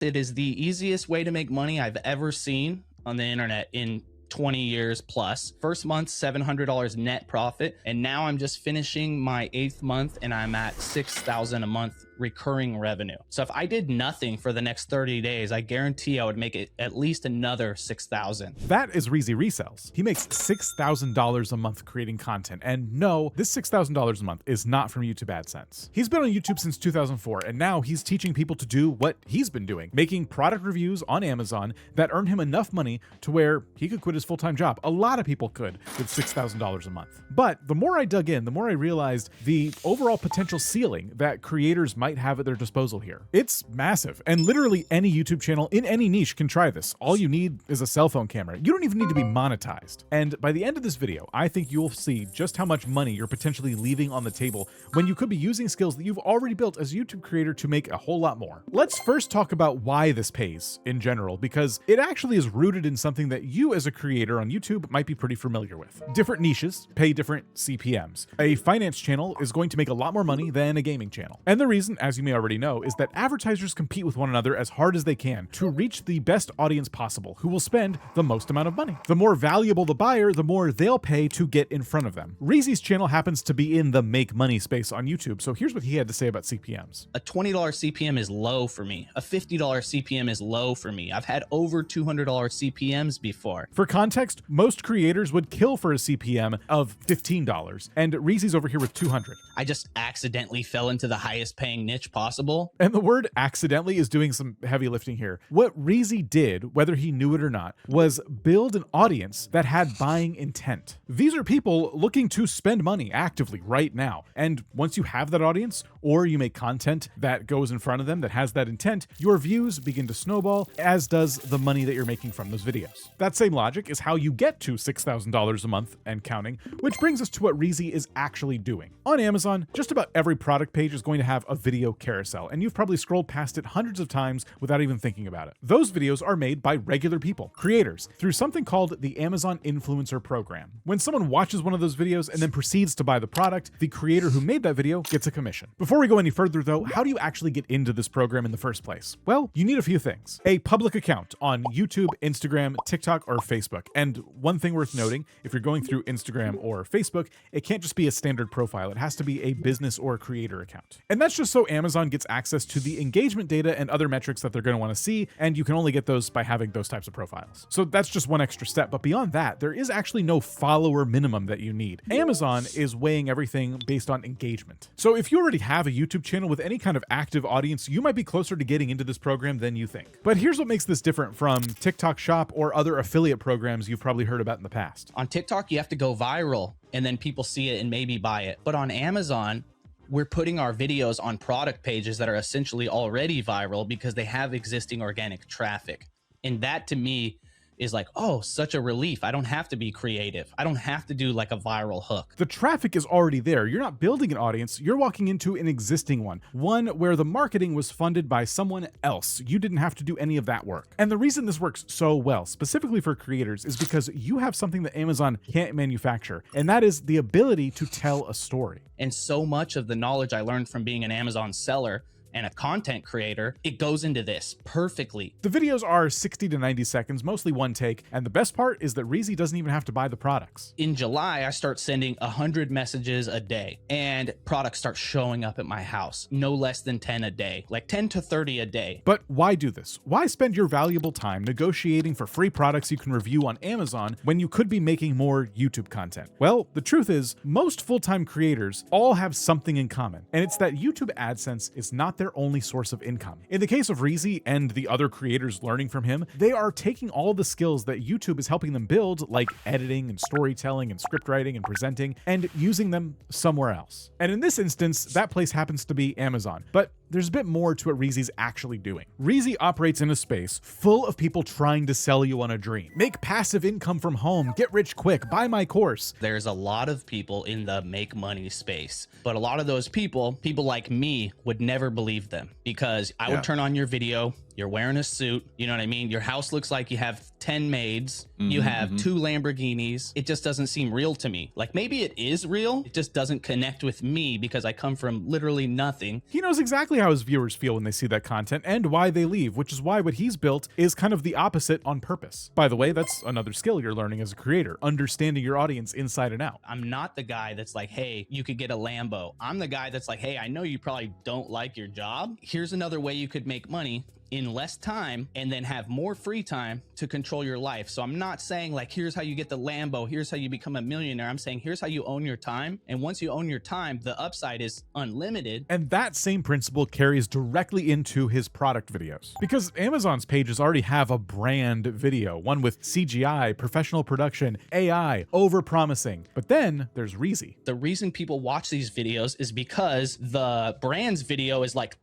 It is the easiest way to make money I've ever seen on the internet in 20 years plus. First month, $700 net profit. And now I'm just finishing my 8th month and I'm at $6,000 a month recurring revenue. So if I did nothing for the next 30 days, I guarantee I would make it at least another 6,000. That is Reezy Resells. He makes $6,000 a month creating content. And no, this $6,000 a month is not from YouTube AdSense. He's been on YouTube since 2004, and now he's teaching people to do what he's been doing, making product reviews on Amazon that earn him enough money to where he could quit his full-time job. A lot of people could with $6,000 a month. But the more I dug in, the more I realized the overall potential ceiling that creators might have at their disposal here. It's massive, and literally any YouTube channel in any niche can try this. All you need is a cell phone camera. You don't even need to be monetized. And by the end of this video, I think you'll see just how much money you're potentially leaving on the table when you could be using skills that you've already built as a YouTube creator to make a whole lot more. Let's first talk about why this pays in general, because it actually is rooted in something that you as a creator on YouTube might be pretty familiar with. Different niches pay different CPMs. A finance channel is going to make a lot more money than a gaming channel. And the reason, as you may already know, is that advertisers compete with one another as hard as they can to reach the best audience possible, who will spend the most amount of money. The more valuable the buyer, the more they'll pay to get in front of them. Reezy's channel happens to be in the make money space on YouTube, so here's what he had to say about CPMs. A $20 CPM is low for me. A $50 CPM is low for me. I've had over $200 CPMs before. For context, most creators would kill for a CPM of $15, and Reezy's over here with 200. I just accidentally fell into the highest paying niche possible. And the word accidentally is doing some heavy lifting here. What Reezy did, whether he knew it or not, was build an audience that had buying intent. These are people looking to spend money actively right now. And once you have that audience, or you make content that goes in front of them that has that intent, your views begin to snowball, as does the money that you're making from those videos. That same logic is how you get to $6,000 a month and counting, which brings us to what Reezy is actually doing. On Amazon, just about every product page is going to have a video carousel, and you've probably scrolled past it hundreds of times without even thinking about it. Those videos are made by regular people, creators, through something called the Amazon Influencer Program. When someone watches one of those videos and then proceeds to buy the product, the creator who made that video gets a commission. Before we go any further though, how do you actually get into this program in the first place? Well, you need a few things. A public account on YouTube, Instagram, TikTok, or Facebook. And one thing worth noting, if you're going through Instagram or Facebook, it can't just be a standard profile. It has to be a business or creator account. And that's just so Amazon gets access to the engagement data and other metrics that they're going to want to see, and you can only get those by having those types of profiles. So that's just one extra step, but beyond that, there is actually no follower minimum that you need. Amazon is weighing everything based on engagement. So if you already have a YouTube channel with any kind of active audience, you might be closer to getting into this program than you think. But here's what makes this different from TikTok Shop or other affiliate programs you've probably heard about in the past. On TikTok, you have to go viral and then people see it and maybe buy it. But on Amazon, we're putting our videos on product pages that are essentially already viral because they have existing organic traffic. And that to me is like, oh, such a relief. I don't have to be creative. I don't have to do like a viral hook. The traffic is already there. You're not building an audience. You're walking into an existing one where the marketing was funded by someone else. You didn't have to do any of that work. And the reason this works so well, specifically for creators, is because you have something that Amazon can't manufacture, and that is the ability to tell a story. And so much of the knowledge I learned from being an Amazon seller and a content creator, it goes into this perfectly. The videos are 60 to 90 seconds, mostly one take, and the best part is that Reezy doesn't even have to buy the products. In July, I start sending 100 messages a day, and products start showing up at my house, no less than 10 a day, like 10 to 30 a day. But why do this? Why spend your valuable time negotiating for free products you can review on Amazon when you could be making more YouTube content? Well, the truth is, most full-time creators all have something in common, and it's that YouTube AdSense is not their only source of income. In the case of Reezy and the other creators learning from him, they are taking all the skills that YouTube is helping them build, like editing and storytelling and script writing and presenting, and using them somewhere else. And in this instance, that place happens to be Amazon. But there's a bit more to what Reezy's actually doing. Reezy operates in a space full of people trying to sell you on a dream. Make passive income from home, get rich quick, buy my course. There's a lot of people in the make money space, but a lot of those people like me, would never believe them because I would turn on your video, You're wearing a suit. You know what I mean? Your house looks like you have 10 maids. You have 2 Lamborghinis. It just doesn't seem real to me. Like, maybe it is real. It just doesn't connect with me because I come from literally nothing. He knows exactly how his viewers feel when they see that content and why they leave, which is why what he's built is kind of the opposite on purpose. By the way, that's another skill you're learning as a creator, understanding your audience inside and out. I'm not the guy that's like, hey, you could get a Lambo. I'm the guy that's like, hey, I know you probably don't like your job. Here's another way you could make money in less time and then have more free time to control your life. So I'm not saying like, here's how you get the Lambo, here's how you become a millionaire. I'm saying here's how you own your time. And once you own your time, the upside is unlimited. And that same principle carries directly into his product videos. Because Amazon's pages already have a brand video, one with CGI, professional production, AI, over-promising. But then there's Reezy. The reason people watch these videos is because the brand's video is like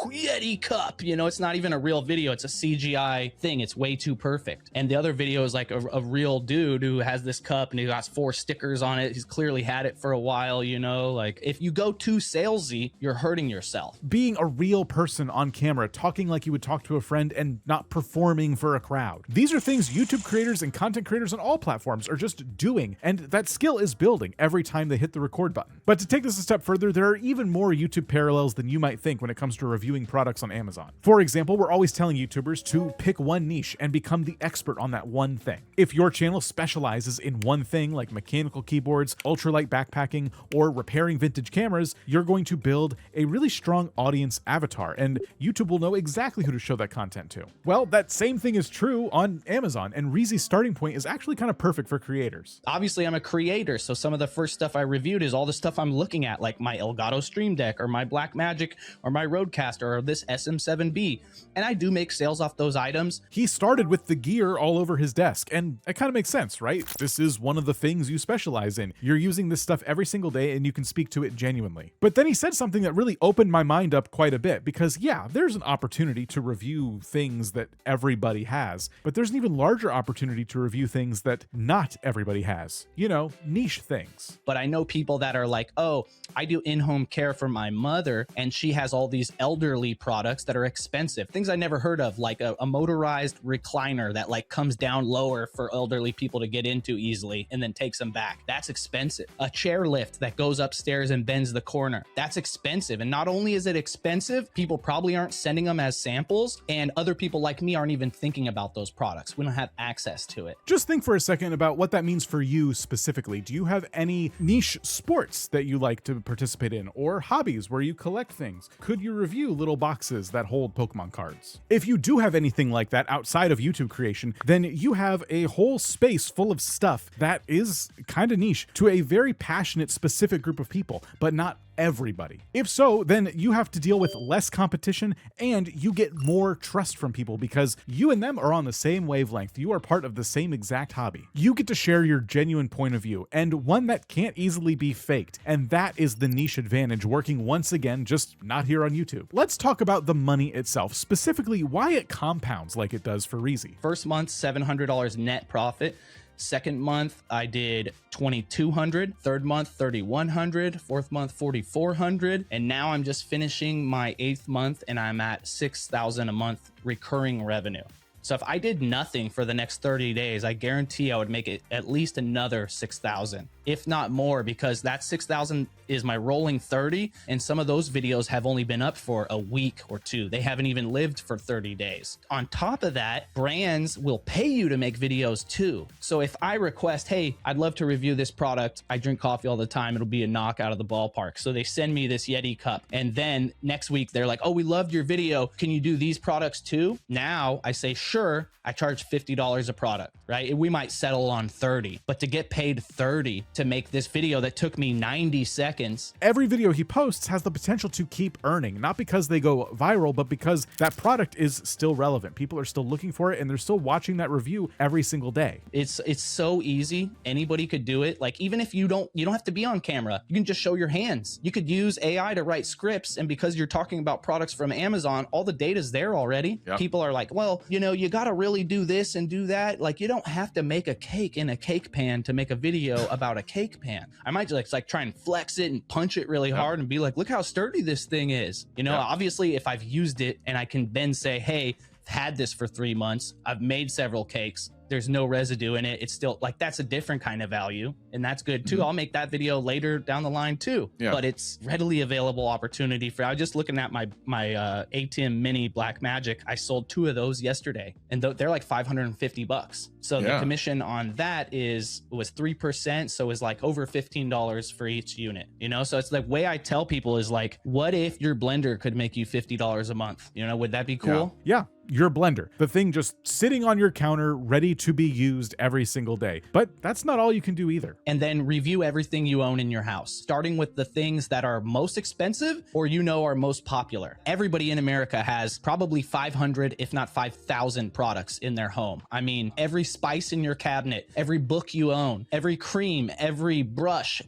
Yeti cup, you know, it's not even a real video, it's a CGI thing. It's way too perfect. And the other video is like a real dude who has this cup and he got 4 stickers on it. He's clearly had it for a while, you know. Like, if you go too salesy, you're hurting yourself. Being a real person on camera, talking like you would talk to a friend and not performing for a crowd. These are things YouTube creators and content creators on all platforms are just doing, and that skill is building every time they hit the record button. But to take this a step further, there are even more YouTube parallels than you might think when it comes to reviewing products on Amazon. For example, we're always telling YouTubers to pick one niche and become the expert on that one thing. If your channel specializes in one thing, like mechanical keyboards, ultralight backpacking, or repairing vintage cameras, you're going to build a really strong audience avatar, and YouTube will know exactly who to show that content to. Well, that same thing is true on Amazon, and Reezy's starting point is actually kind of perfect for creators. Obviously, I'm a creator, so some of the first stuff I reviewed is all the stuff I'm looking at, like my Elgato Stream Deck, or my Blackmagic, or my Rodecaster, or this SM7B, and I do make sales off those items. He started with the gear all over his desk, and it kind of makes sense, right? This is one of the things you specialize in. You're using this stuff every single day, and you can speak to it genuinely. But then he said something that really opened my mind up quite a bit, because yeah, there's an opportunity to review things that everybody has, but there's an even larger opportunity to review things that not everybody has. You know, niche things. But I know people that are like, oh, I do in-home care for my mother, and she has all these elderly products that are expensive, things I never heard of, like a motorized recliner that like comes down lower for elderly people to get into easily and then takes them back. That's expensive. A chair lift that goes upstairs and bends the corner, that's expensive. And not only is it expensive, people probably aren't sending them as samples, and other people like me aren't even thinking about those products. We don't have access to it. Just think for a second about what that means for you specifically. Do you have any niche sports that you like to participate in, or hobbies where you collect things? Could you review little boxes that hold Pokemon cards? If you do have anything like that outside of YouTube creation, then you have a whole space full of stuff that is kind of niche to a very passionate, specific group of people, but not everybody. If so, then you have to deal with less competition and you get more trust from people because you and them are on the same wavelength. You are part of the same exact hobby. You get to share your genuine point of view, and one that can't easily be faked. And that is the niche advantage working once again, just not here on YouTube. Let's talk about the money itself, specifically why it compounds like it does for Reezy. First month, $700 net profit. Second month, I did $2,200. Third month, $3,100. Fourth month, $4,400. And now I'm just finishing my 8th month and I'm at $6,000 a month recurring revenue. So if I did nothing for the next 30 days, I guarantee I would make it at least another 6,000, if not more, because that 6,000 is my rolling 30. And some of those videos have only been up for a week or 2. They haven't even lived for 30 days. On top of that, brands will pay you to make videos too. So if I request, hey, I'd love to review this product. I drink coffee all the time. It'll be a knock out of the ballpark. So they send me this Yeti cup. And then next week they're like, oh, we loved your video. Can you do these products too? Now I say, sure. I charge $50 a product, right? We might settle on 30, but to get paid 30 to make this video that took me 90 seconds. Every video he posts has the potential to keep earning, not because they go viral, but because that product is still relevant. People are still looking for it and they're still watching that review every single day. It's so easy. Anybody could do it. Like, even if you don't have to be on camera, you can just show your hands. You could use AI to write scripts. And because you're talking about products from Amazon, all the data's there already. Yep. People are like, well, you know, you got to really do this and do that. Like, you don't have to make a cake in a cake pan to make a video about a cake pan. I might just like try and flex it and punch it really hard and be like, look how sturdy this thing is. You know, obviously if I've used it and I can then say, hey, I've had this for 3 months, I've made several cakes, there's no residue in it, it's still like, that's a different kind of value, and that's good too. I'll make that video later down the line too. But it's readily available opportunity for, I was just looking at my ATM mini Black Magic. I sold 2 of those yesterday, and they're like $550. So the commission on that was 3%, so it's like over $15 for each unit, you know? So it's the way I tell people is like, what if your blender could make you $50 a month? You know, would that be cool? Yeah. Your blender, the thing just sitting on your counter ready to be used every single day. But that's not all you can do either. And then review everything you own in your house, starting with the things that are most expensive or are most popular. Everybody in America has probably 500, if not 5,000 products in their home. I mean, every spice in your cabinet, every book you own, every cream, every brush,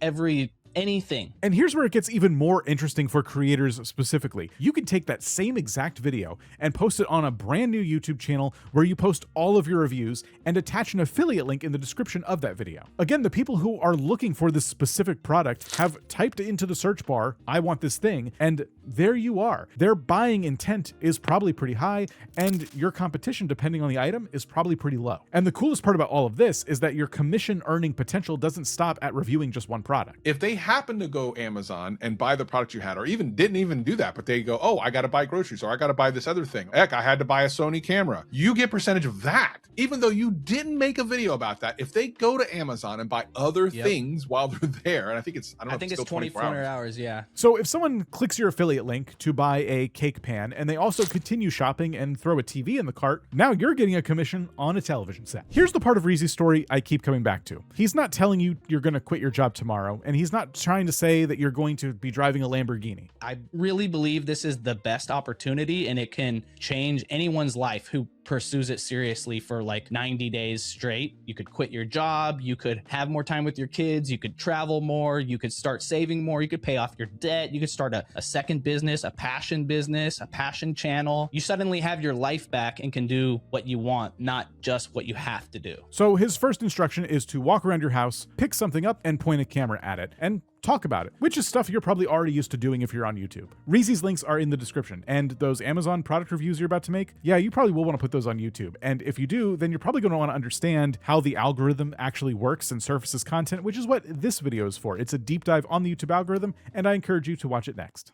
anything. And here's where it gets even more interesting for creators specifically. You can take that same exact video and post it on a brand new YouTube channel where you post all of your reviews and attach an affiliate link in the description of that video. Again, the people who are looking for this specific product have typed into the search bar, I want this thing, and there you are. Their buying intent is probably pretty high, and your competition, depending on the item, is probably pretty low. And the coolest part about all of this is that your commission earning potential doesn't stop at reviewing just one product. If they happen to go Amazon and buy the product you had, or didn't even do that, but they go, oh, I got to buy groceries, or I got to buy this other thing. Heck, I had to buy a Sony camera. You get percentage of that, even though you didn't make a video about that. If they go to Amazon and buy other things while they're there, and I think it's 24 hours. Yeah. So if someone clicks your affiliate link to buy a cake pan and they also continue shopping and throw a TV in the cart, now you're getting a commission on a television set. Here's the part of Reezy's story I keep coming back to. He's not telling you you're going to quit your job tomorrow, and he's not trying to say that you're going to be driving a Lamborghini. I really believe this is the best opportunity, and it can change anyone's life who pursues it seriously for like 90 days straight. You could quit your job, you could have more time with your kids, you could travel more, you could start saving more, you could pay off your debt, you could start a second business, a passion channel. You suddenly have your life back and can do what you want, not just what you have to do. So his first instruction is to walk around your house, pick something up, and point a camera at it, and talk about it, which is stuff you're probably already used to doing if you're on YouTube. Reezy's links are in the description, and those Amazon product reviews you're about to make, yeah, you probably will want to put those on YouTube. And if you do, then you're probably going to want to understand how the algorithm actually works and surfaces content, which is what this video is for. It's a deep dive on the YouTube algorithm, and I encourage you to watch it next.